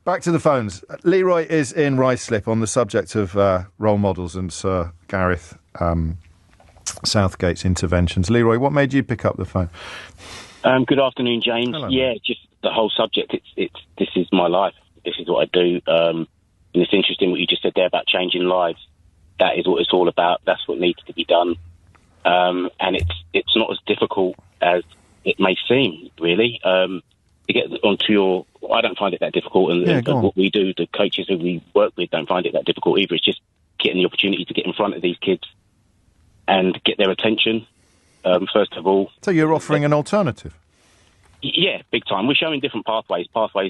Back to the phones. Leroy is in Ruislip on the subject of role models and Sir Gareth Southgate's interventions. Leroy, what made you pick up the phone? Good afternoon, James. Hello, yeah, just the whole subject. This is my life. This is what I do. And it's interesting what you just said there about changing lives. That is what it's all about. That's what needs to be done. And it's not as difficult as it may seem, really. To get onto your... I don't find it that difficult, and what we do, the coaches who we work with don't find it that difficult either. It's just getting the opportunity to get in front of these kids and get their attention, first of all. So you're offering an alternative? Yeah, big time. We're showing different pathways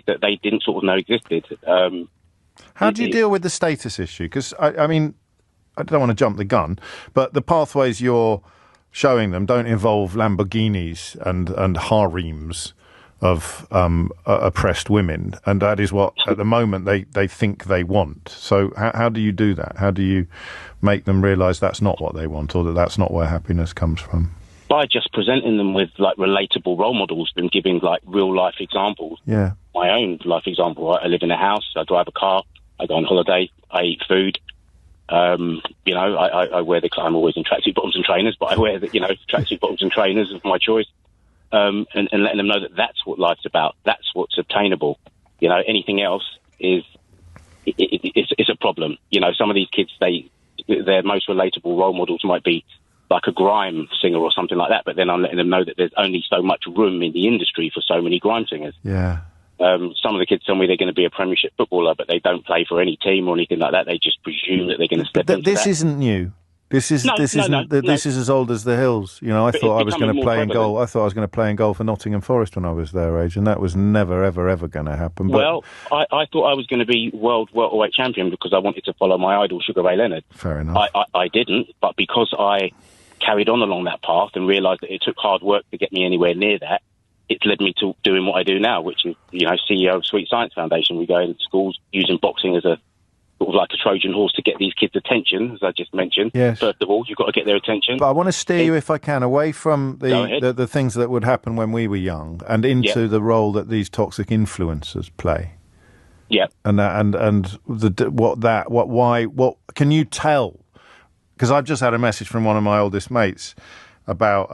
that they didn't sort of know existed. How do you deal with the status issue? Because, I mean, I don't want to jump the gun, but the pathways you're showing them don't involve Lamborghinis and harems of oppressed women, and that is what at the moment they think they want. So how do you do that? How do you make them realise that's not what they want, or that that's not where happiness comes from? By just presenting them with like relatable role models and giving like real life examples. Yeah. My own life example. I live in a house, I drive a car, I go on holiday, I eat food. I wear I'm always in tracksuit bottoms and trainers, but I wear tracksuit bottoms and trainers of my choice. And letting them know that that's what life's about. That's what's obtainable. Anything else is a problem. Some of these kids, their most relatable role models might be like a grime singer or something like that. But then I'm letting them know that there's only so much room in the industry for so many grime singers. Yeah. Some of the kids tell me they're going to be a Premiership footballer, but they don't play for any team or anything like that. They just presume that they're going to step into this that. Isn't new. This is as old as the hills. I thought I was going to play in goal. I thought I was going to play in goal for Nottingham Forest when I was their age, and that was never, ever, ever going to happen. Well, I thought I was going to be world welterweight champion because I wanted to follow my idol, Sugar Ray Leonard. Fair enough. I didn't, but because I carried on along that path and realised that it took hard work to get me anywhere near that, it's led me to doing what I do now, which is, CEO of Sweet Science Foundation. We go into schools using boxing as a sort of like a Trojan horse to get these kids' attention, as I just mentioned. Yes. First of all, you've got to get their attention. But I want to steer you, if I can, away from the things that would happen when we were young and into the role that these toxic influencers play. Yeah. What can you tell? Because I've just had a message from one of my oldest mates about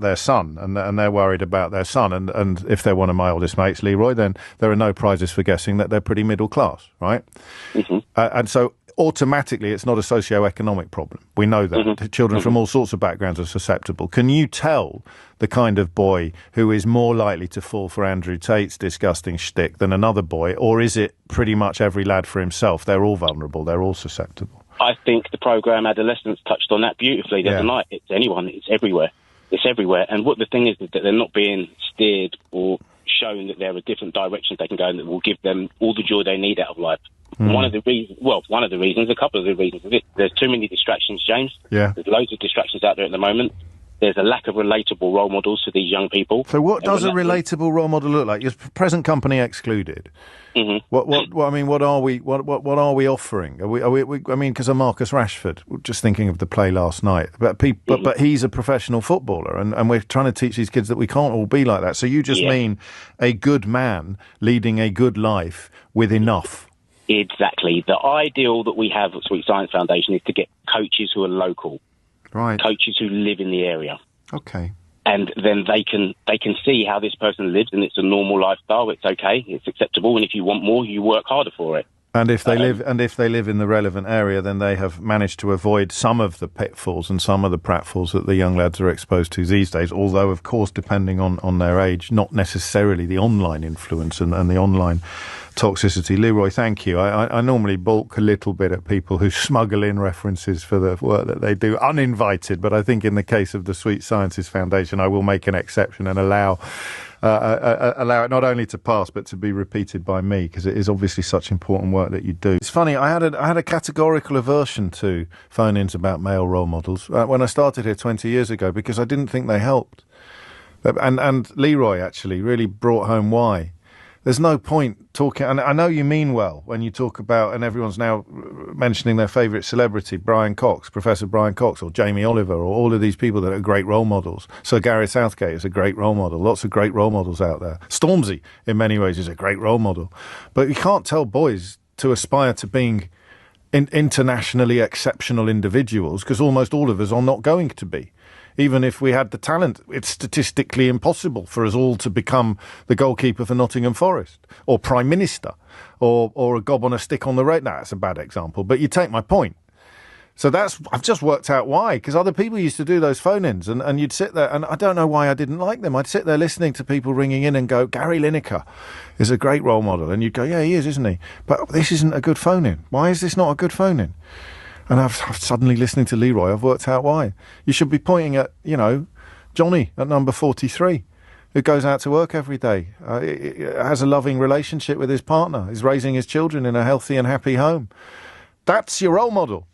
their son, and they're worried about their son. And if they're one of my oldest mates, Leroy, then there are no prizes for guessing that they're pretty middle class, right? Mm-hmm. And so automatically it's not a socio-economic problem. We know that. Mm-hmm. Children from all sorts of backgrounds are susceptible. Can you tell the kind of boy who is more likely to fall for Andrew Tate's disgusting shtick than another boy, or is it pretty much every lad for himself? They're all vulnerable. They're all susceptible. I think the programme Adolescence touched on that beautifully the other night. It's anyone. It's everywhere. It's everywhere. And what the thing is that they're not being steered or shown that there are different directions they can go and that will give them all the joy they need out of life. One of the reasons, a couple of the reasons is there's too many distractions, James. Yeah. There's loads of distractions out there at the moment. There's a lack of relatable role models for these young people. So what does a relatable role model look like? Your present company excluded. Mm-hmm. What are we offering? Are we because of Marcus Rashford, just thinking of the play last night. But he's a professional footballer, and we're trying to teach these kids that we can't all be like that. So you just mean a good man leading a good life with enough. Exactly. The ideal that we have at Sweet Science Foundation is to get coaches who are local. Right. Coaches who live in the area. Okay. And then they can see how this person lives, and it's a normal lifestyle. It's okay. It's acceptable. And if you want more, you work harder for it. And if they live in the relevant area, then they have managed to avoid some of the pitfalls and some of the pratfalls that the young lads are exposed to these days. Although, of course, depending on their age, not necessarily the online influence and the online toxicity. Leroy, thank you. I normally balk a little bit at people who smuggle in references for the work that they do uninvited, but I think in the case of the Sweet Sciences Foundation, I will make an exception and allow it not only to pass but to be repeated by me, because it is obviously such important work that you do. It's funny, I had a categorical aversion to phone-ins about male role models when I started here 20 years ago, because I didn't think they helped. And Leroy actually really brought home why. There's no point talking, and I know you mean well when you talk about, and everyone's now mentioning their favourite celebrity, Brian Cox, Professor Brian Cox, or Jamie Oliver, or all of these people that are great role models. So Gareth Southgate is a great role model. Lots of great role models out there. Stormzy, in many ways, is a great role model. But you can't tell boys to aspire to being internationally exceptional individuals, because almost all of us are not going to be. Even if we had the talent, it's statistically impossible for us all to become the goalkeeper for Nottingham Forest, or Prime Minister, or a gob on a stick on the radio. No, that's a bad example, but you take my point. So I've just worked out why, because other people used to do those phone-ins, and you'd sit there, and I don't know why I didn't like them. I'd sit there listening to people ringing in and go, Gary Lineker is a great role model. And you'd go, yeah, he is, isn't he? But this isn't a good phone-in. Why is this not a good phone-in? And I've suddenly, listening to Leroy, I've worked out why. You should be pointing at, Johnny at number 43, who goes out to work every day, has a loving relationship with his partner, is raising his children in a healthy and happy home. That's your role model.